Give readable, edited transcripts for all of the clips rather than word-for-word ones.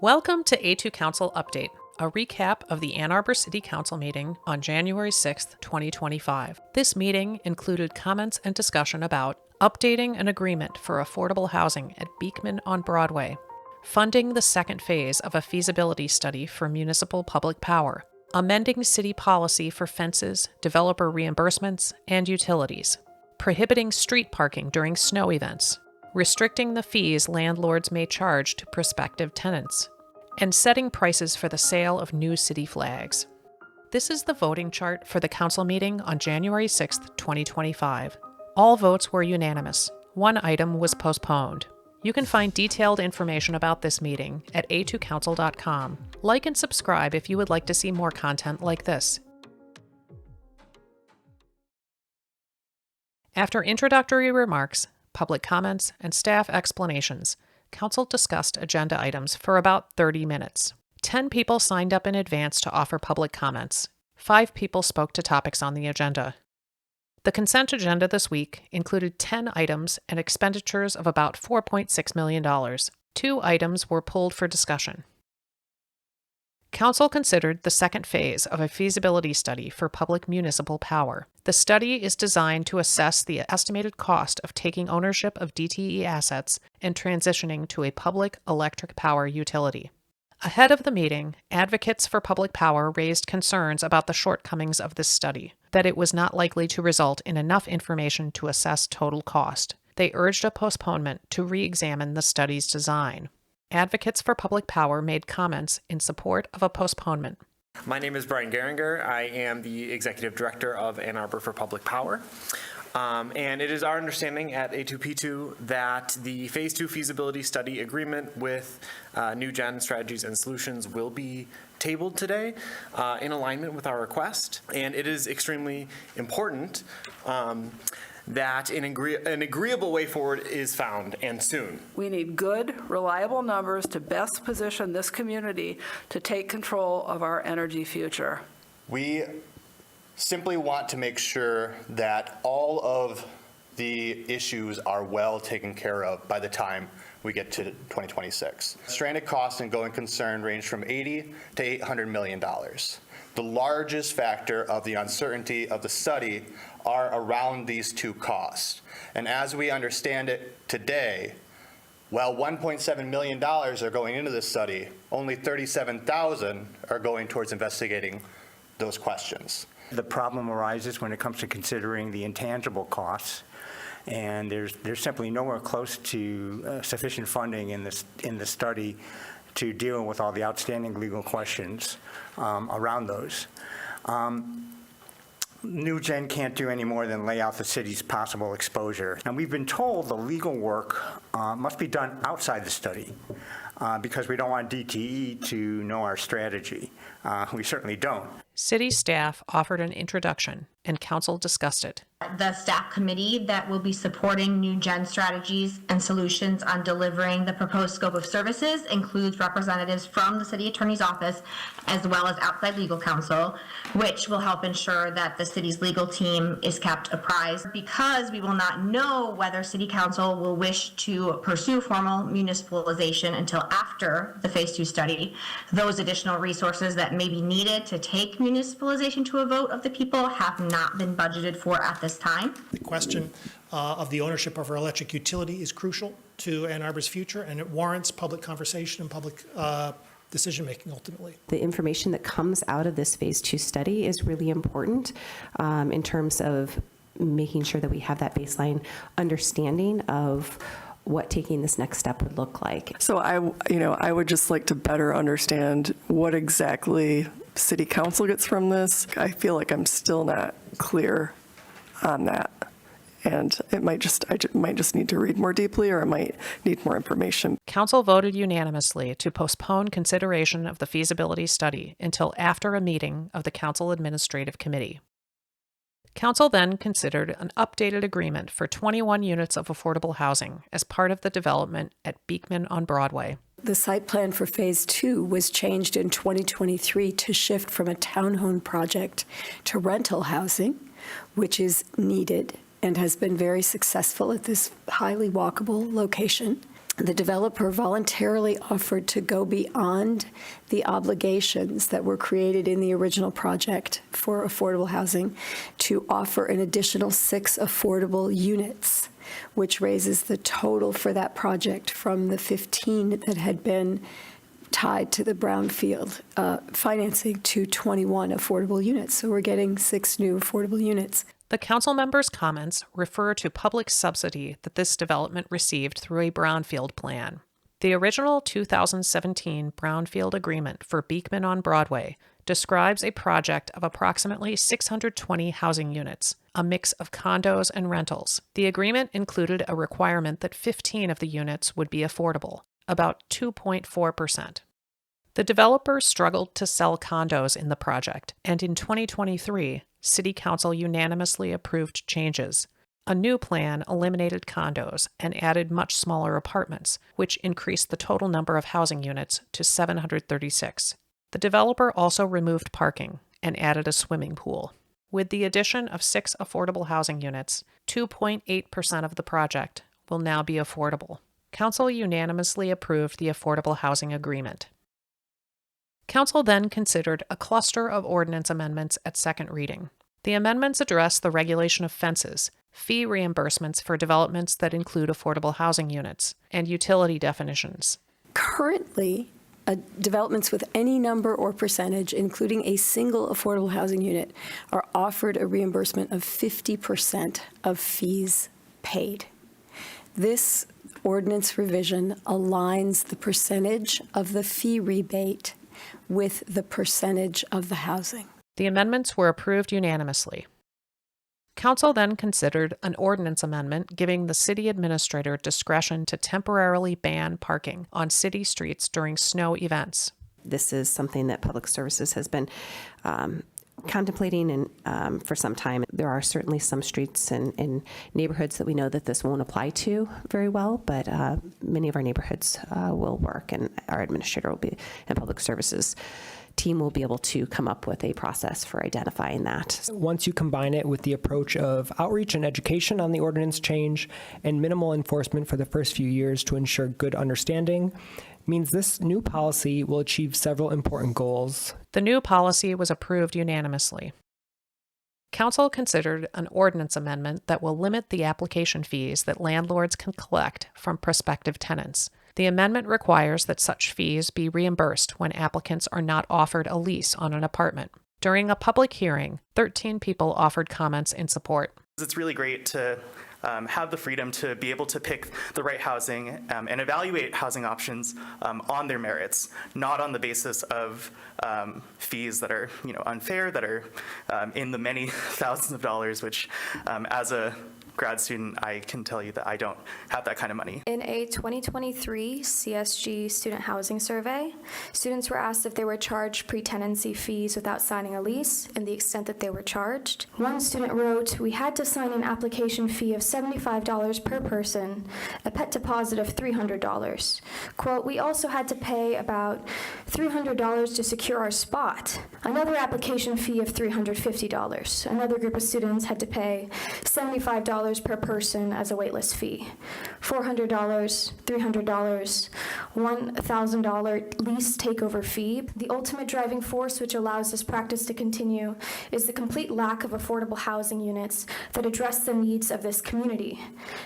Welcome to A2Council Update, a recap of the Ann Arbor City Council meeting on January 6, 2025. This meeting included comments and discussion about updating an agreement for affordable housing at Beekman on Broadway, funding the second phase of a feasibility study for municipal public power, amending city policy for fences, developer reimbursements, and utilities, prohibiting street parking during snow events, restricting the fees landlords may charge to prospective tenants, and setting prices for the sale of new city flags. This is the voting chart for the council meeting on January 6, 2025. All votes were unanimous. One item was postponed. You can find detailed information about this meeting at A2Council.com. Like and subscribe if you would like to see more content like this. After introductory remarks, public comments, and staff explanations, Council discussed agenda items for about 30 minutes. 10 people signed up in advance to offer public comments. 5 people spoke to topics on the agenda. The consent agenda this week included 10 items and expenditures of about $4.6 million. 2 items were pulled for discussion. Council considered the second phase of a feasibility study for public municipal power. The study is designed to assess the estimated cost of taking ownership of DTE assets and transitioning to a public electric power utility. Ahead of the meeting, advocates for public power raised concerns about the shortcomings of this study, that it was not likely to result in enough information to assess total cost. They urged a postponement to re-examine the study's design. Advocates for public power made comments in support of a postponement. My name is Brian Geringer. I am the Executive Director of Ann Arbor for Public Power. And it is our understanding at A2P2 that the Phase 2 feasibility study agreement with New Gen Strategies and Solutions will be tabled today in alignment with our request. And it is extremely important that an agreeable way forward is found, and soon. We need good, reliable numbers to best position this community to take control of our energy future. We simply want to make sure that all of the issues are well taken care of by the time we get to 2026. Stranded costs and going concern range from $80 to $800 million. The largest factor of the uncertainty of the study are around these two costs. And as we understand it today, while $1.7 million are going into this study, only $37,000 are going towards investigating those questions. The problem arises when it comes to considering the intangible costs, and there's simply nowhere close to sufficient funding in the study to deal with all the outstanding legal questions around those. New Gen can't do any more than lay out the city's possible exposure. And we've been told the legal work must be done outside the study because we don't want DTE to know our strategy. We certainly don't. City staff offered an introduction, and council discussed it. The staff committee that will be supporting New Gen Strategies and Solutions on delivering the proposed scope of services includes representatives from the city attorney's office as well as outside legal counsel, which will help ensure that the city's legal team is kept apprised. Because we will not know whether city council will wish to pursue formal municipalization until after the Phase 2 study, those additional resources that may be needed to take municipalization to a vote of the people have not been budgeted for at this time. The question of the ownership of our electric utility is crucial to Ann Arbor's future, and it warrants public conversation and public decision-making ultimately. The information that comes out of this Phase 2 study is really important in terms of making sure that we have that baseline understanding of what taking this next step would look like. So I would just like to better understand what exactly City Council gets from this. I feel like I'm still not clear on that. And I might just need to read more deeply, or I might need more information. Council voted unanimously to postpone consideration of the feasibility study until after a meeting of the Council Administrative Committee. Council then considered an updated agreement for 21 units of affordable housing as part of the development at Beekman on Broadway. The site plan for Phase 2 was changed in 2023 to shift from a townhome project to rental housing, which is needed and has been very successful at this highly walkable location. The developer voluntarily offered to go beyond the obligations that were created in the original project for affordable housing to offer an additional 6 affordable units, which raises the total for that project from the 15 that had been tied to the brownfield financing to 21 affordable units. So we're getting 6 new affordable units. The council members' comments refer to public subsidy that this development received through a brownfield plan. The original 2017 brownfield agreement for Beekman on Broadway describes a project of approximately 620 housing units, a mix of condos and rentals. The agreement included a requirement that 15 of the units would be affordable, about 2.4%. The developer struggled to sell condos in the project, and in 2023, City Council unanimously approved changes. A new plan eliminated condos and added much smaller apartments, which increased the total number of housing units to 736. The developer also removed parking and added a swimming pool. With the addition of 6 affordable housing units, 2.8% of the project will now be affordable. Council unanimously approved the affordable housing agreement. Council then considered a cluster of ordinance amendments at second reading. The amendments address the regulation of fences, fee reimbursements for developments that include affordable housing units, and utility definitions. Currently, developments with any number or percentage, including a single affordable housing unit, are offered a reimbursement of 50% of fees paid. This ordinance revision aligns the percentage of the fee rebate with the percentage of the housing. The amendments were approved unanimously. Council then considered an ordinance amendment giving the city administrator discretion to temporarily ban parking on city streets during snow events. This is something that Public Services has been contemplating and for some time. There are certainly some streets and neighborhoods that we know that this won't apply to very well, but many of our neighborhoods will work, and our administrator will be, and Public Services team will be able to come up with a process for identifying that. Once you combine it with the approach of outreach and education on the ordinance change and minimal enforcement for the first few years to ensure good understanding, means this new policy will achieve several important goals. The new policy was approved unanimously. Council considered an ordinance amendment that will limit the application fees that landlords can collect from prospective tenants. The amendment requires that such fees be reimbursed when applicants are not offered a lease on an apartment. During a public hearing, 13 people offered comments in support. It's really great to have the freedom to be able to pick the right housing and evaluate housing options on their merits, not on the basis of fees that are unfair, that are in the many thousands of dollars, which as a grad student, I can tell you that I don't have that kind of money. In a 2023 CSG student housing survey, students were asked if they were charged pre-tenancy fees without signing a lease and the extent that they were charged. One student wrote, "We had to sign an application fee of $75 per person, a pet deposit of $300. Quote, we also had to pay about $300 to secure our spot. Another application fee of $350. Another group of students had to pay $75 per person as a waitlist fee. $400, $300, $1,000 lease takeover fee. The ultimate driving force which allows this practice to continue is the complete lack of affordable housing units that address the needs of this community.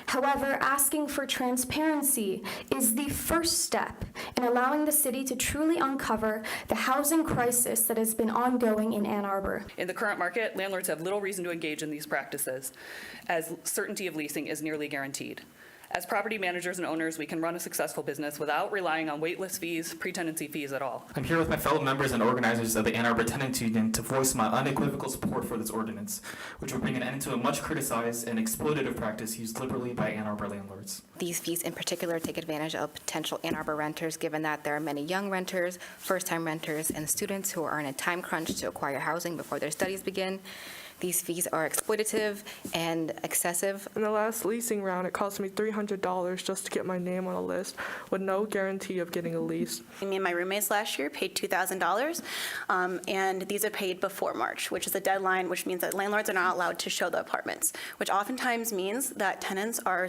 However, asking for transparency is the first step in allowing the city to truly uncover the housing crisis that has been ongoing in Ann Arbor. In the current market, landlords have little reason to engage in these practices, as certainty of leasing is nearly guaranteed. As property managers and owners, we can run a successful business without relying on waitlist fees, pre-tenancy fees at all. I'm here with my fellow members and organizers of the Ann Arbor Tenants Union to voice my unequivocal support for this ordinance, which will bring an end to a much criticized and exploitative practice used liberally by Ann Arbor landlords. These fees in particular take advantage of potential Ann Arbor renters, given that there are many young renters, first-time renters, and students who are in a time crunch to acquire housing before their studies begin. These fees are exploitative and excessive. In the last leasing round, it cost me $300 just to get my name on a list with no guarantee of getting a lease. Me and my roommates last year paid $2,000, and these are paid before March, which is a deadline, which means that landlords are not allowed to show the apartments, which oftentimes means that tenants are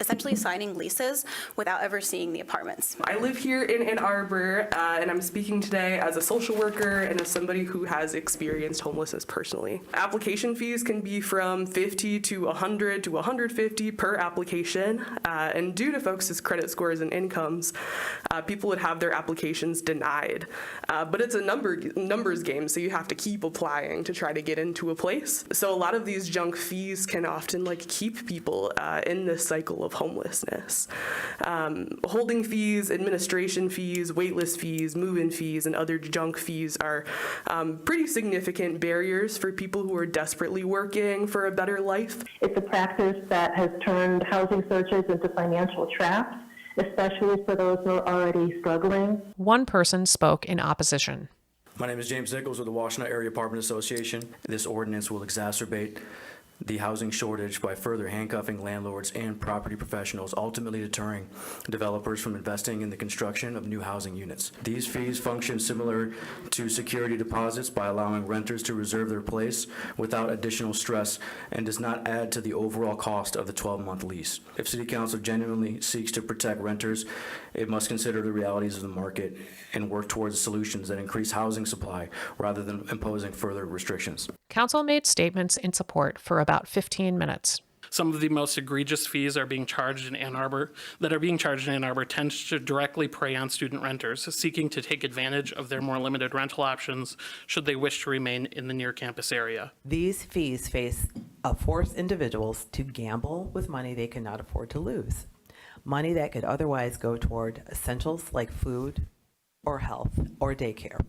essentially signing leases without ever seeing the apartments. I live here in Ann Arbor, and I'm speaking today as a social worker and as somebody who has experienced homelessness personally. Application fees can be from $50 to $100 to $150 per application, and due to folks' credit scores and incomes, people would have their applications denied. But it's a numbers game, so you have to keep applying to try to get into a place. So a lot of these junk fees can often keep people in this cycle of homelessness. Holding fees, administration fees, waitlist fees, move-in fees, and other junk fees are pretty significant barriers for people who are desperately working for a better life. It's a practice that has turned housing searches into financial traps, especially for those who are already struggling. One person spoke in opposition. My name is James Nichols with the Washtenaw Area Apartment Association. This ordinance will exacerbate the housing shortage by further handcuffing landlords and property professionals, ultimately deterring developers from investing in the construction of new housing units. These fees function similar to security deposits by allowing renters to reserve their place without additional stress and does not add to the overall cost of the 12-month lease. If City Council genuinely seeks to protect renters, it must consider the realities of the market and work towards solutions that increase housing supply rather than imposing further restrictions. Council made statements in support for about 15 minutes. Some of the most egregious fees are being charged in Ann Arbor tends to directly prey on student renters seeking to take advantage of their more limited rental options should they wish to remain in the near campus area. These fees force individuals to gamble with money they cannot afford to lose. Money that could otherwise go toward essentials like food or health or daycare.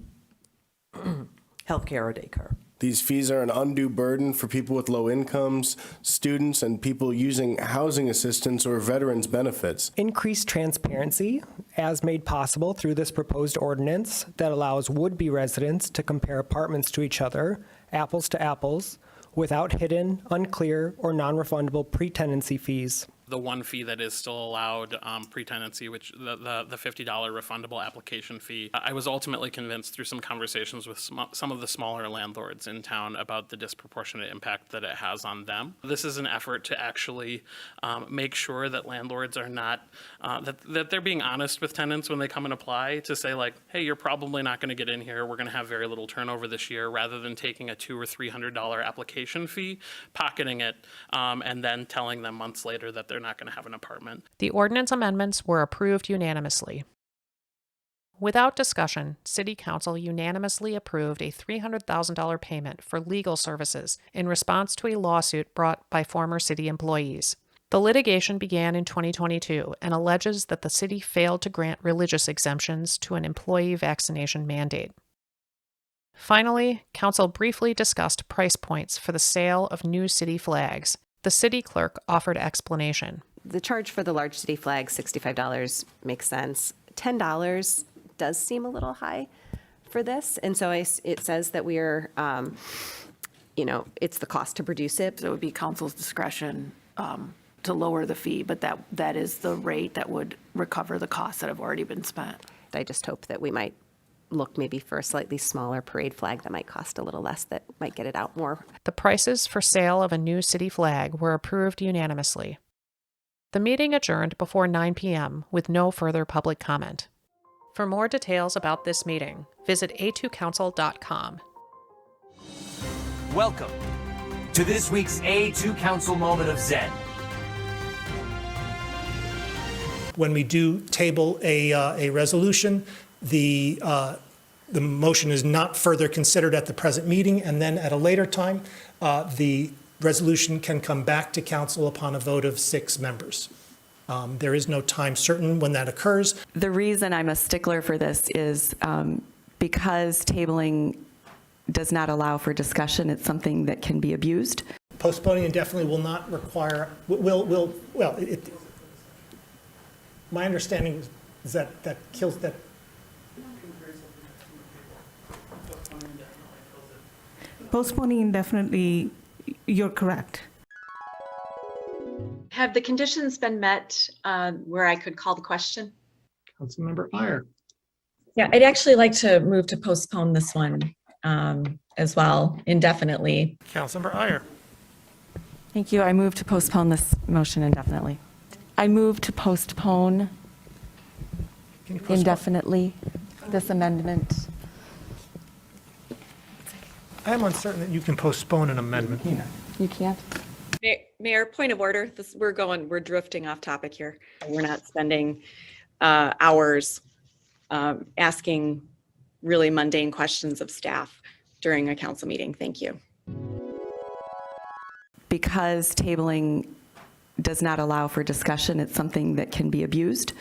Healthcare or daycare. These fees are an undue burden for people with low incomes, students, and people using housing assistance or veterans benefits. Increased transparency, as made possible through this proposed ordinance that allows would-be residents to compare apartments to each other, apples to apples, without hidden, unclear, or non-refundable pre-tenancy fees. The one fee that is still allowed pre-tenancy, which the $50 refundable application fee. I was ultimately convinced through some conversations with some of the smaller landlords in town about the disproportionate impact that it has on them. This is an effort to actually make sure that landlords are not, that they're being honest with tenants when they come and apply to say hey, you're probably not going to get in here. We're going to have very little turnover this year, rather than taking a $200 or $300 application fee, pocketing it, and then telling them months later that they're not going to have an apartment. The ordinance amendments were approved unanimously. Without discussion, City Council unanimously approved a $300,000 payment for legal services in response to a lawsuit brought by former city employees. The litigation began in 2022 and alleges that the city failed to grant religious exemptions to an employee vaccination mandate. Finally, Council briefly discussed price points for the sale of new city flags. The city clerk offered explanation. The charge for the large city flag, $65, makes sense. $10 does seem a little high for this. And so it says that we are, it's the cost to produce it. So it would be council's discretion to lower the fee, but that is the rate that would recover the costs that have already been spent. I just hope that we might look maybe for a slightly smaller parade flag that might cost a little less, that might get it out more. The prices for sale of a new city flag were approved unanimously. The meeting adjourned before 9 p.m. with no further public comment. For more details about this meeting, visit A2Council.com. Welcome to this week's A2Council Moment of Zen. When we do table a resolution, the motion is not further considered at the present meeting, and then at a later time, the resolution can come back to council upon a vote of 6 members. There is no time certain when that occurs. The reason I'm a stickler for this is because tabling does not allow for discussion. It's something that can be abused. Postponing indefinitely will not require, my understanding is that kills that. postponing indefinitely, you're correct. Have the conditions been met where I could call the question? Councilmember Iyer. Yeah, I'd actually like to move to postpone this one as well indefinitely. Councilmember Iyer. Thank you. I move to postpone this motion indefinitely. I move to postpone indefinitely this amendment. I am uncertain that you can postpone an amendment. You can't? Mayor, point of order. We're drifting off topic here. We're not spending hours asking really mundane questions of staff during a council meeting. Thank you. Because tabling does not allow for discussion, it's something that can be abused.